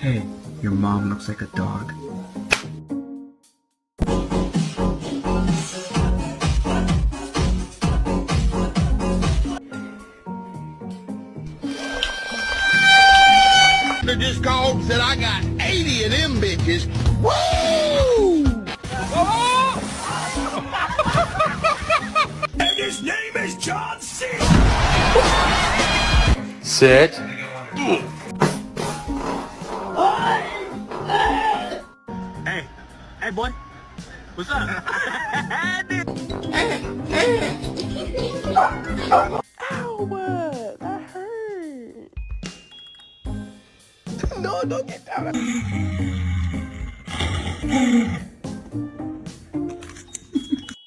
Hey, your mom looks like a dog. They just called, said I got 80 of them bitches. Woo! And his name is John C. Sit. Hey boy, what's up? Ow, what? That hurt. No, don't get down.